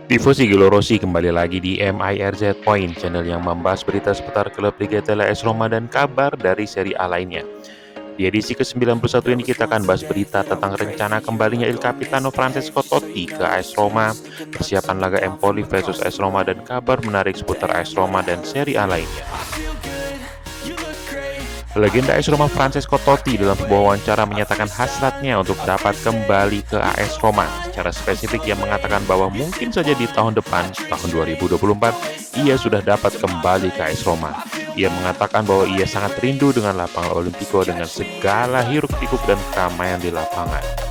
Tifosi Rossi kembali lagi di MIRZ Point, channel yang membahas berita seputar klub Liga Italia AS Roma dan kabar dari Serie A lainnya. Di edisi ke-91 ini kita akan bahas berita tentang rencana kembalinya Il Capitano Francesco Totti ke AS Roma, persiapan laga Empoli versus AS Roma, dan kabar menarik seputar AS Roma dan Serie A lainnya. Legenda AS Roma Francesco Totti dalam sebuah wawancara menyatakan hasratnya untuk dapat kembali ke AS Roma. Secara spesifik ia mengatakan bahwa mungkin saja di tahun depan, tahun 2024, ia sudah dapat kembali ke AS Roma. Ia mengatakan bahwa ia sangat rindu dengan lapangan Olimpico dengan segala hiruk-pikuk dan keramaian di lapangan.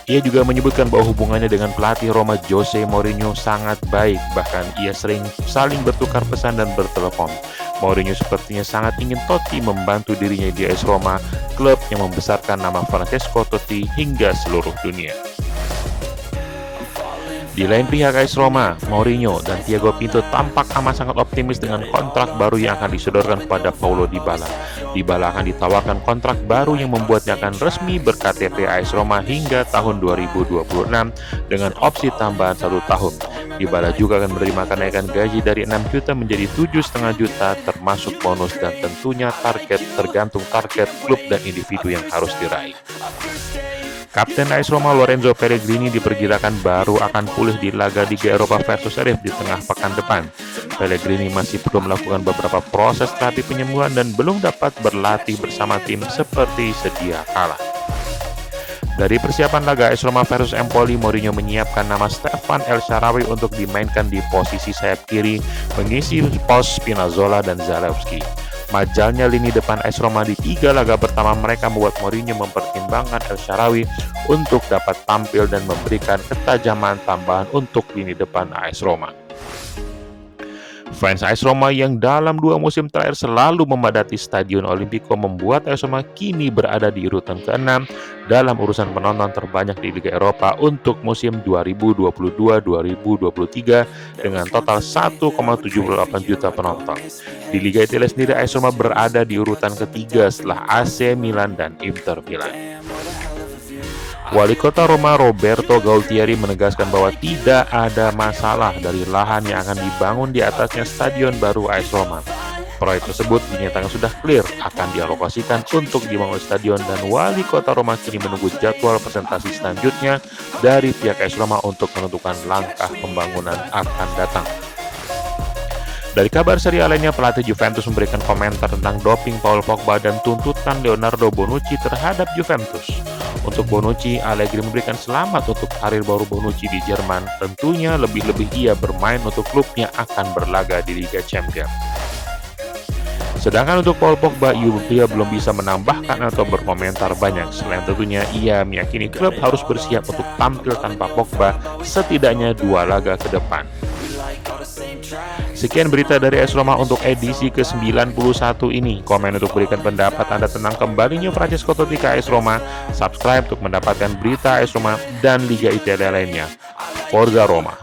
Ia juga menyebutkan bahwa hubungannya dengan pelatih Roma Jose Mourinho sangat baik, bahkan ia sering saling bertukar pesan dan bertelepon. Mourinho sepertinya sangat ingin Totti membantu dirinya di AS Roma, klub yang membesarkan nama Francesco Totti hingga seluruh dunia. Di lain pihak AS Roma, Mourinho dan Thiago Pinto tampak amat sangat optimis dengan kontrak baru yang akan disodorkan kepada Paulo Dybala. Dybala akan ditawarkan kontrak baru yang membuatnya akan resmi berKTP AS Roma hingga tahun 2026 dengan opsi tambahan 1 tahun. Dybala juga akan menerima kenaikan gaji dari 6 juta menjadi 7,5 juta termasuk bonus dan tentunya target tergantung target klub dan individu yang harus diraih. Kapten AS Roma Lorenzo Pellegrini diperkirakan baru akan pulih di laga Liga Eropa versus Sheriff di tengah pekan depan. Pellegrini masih perlu melakukan beberapa proses terapi penyembuhan dan belum dapat berlatih bersama tim seperti sedia kala. Dari persiapan laga AS Roma versus Empoli, Mourinho menyiapkan nama Stefan El Shaarawy untuk dimainkan di posisi sayap kiri, mengisi pos Spinazzola dan Zalewski. Majalnya lini depan AS Roma di 3 laga pertama mereka membuat Mourinho mempertimbangkan El Shaarawy untuk dapat tampil dan memberikan ketajaman tambahan untuk lini depan AS Roma. Fans AS Roma yang dalam 2 musim terakhir selalu memadati Stadion Olimpico membuat AS Roma kini berada di urutan ke-6 dalam urusan penonton terbanyak di Liga Eropa untuk musim 2022-2023 dengan total 1,78 juta penonton. Di Liga Italia sendiri AS Roma berada di urutan ketiga setelah AC Milan dan Inter Milan. Wali Kota Roma Roberto Gualtieri menegaskan bahwa tidak ada masalah dari lahan yang akan dibangun di atasnya stadion baru AS Roma. Proyek tersebut dinyatakan sudah clear akan dialokasikan untuk dibangun stadion dan Wali Kota Roma kini menunggu jadwal presentasi selanjutnya dari pihak AS Roma untuk menentukan langkah pembangunan akan datang. Dari kabar Serie A lainnya, pelatih Juventus memberikan komentar tentang doping Paul Pogba dan tuntutan Leonardo Bonucci terhadap Juventus. Untuk Bonucci, Allegri memberikan selamat untuk karir baru Bonucci di Jerman. Tentunya lebih-lebih ia bermain untuk klubnya akan berlaga di Liga Champions. Sedangkan untuk Paul Pogba, ia belum bisa menambahkan atau berkomentar banyak. Selain tentunya ia meyakini klub harus bersiap untuk tampil tanpa Pogba setidaknya 2 laga ke depan. Sekian berita dari AS Roma untuk edisi ke-91 ini. Komen untuk berikan pendapat Anda tentang kembalinya Francesco Totti ke AS Roma. Subscribe untuk mendapatkan berita AS Roma dan Liga Italia lainnya. Forza Roma.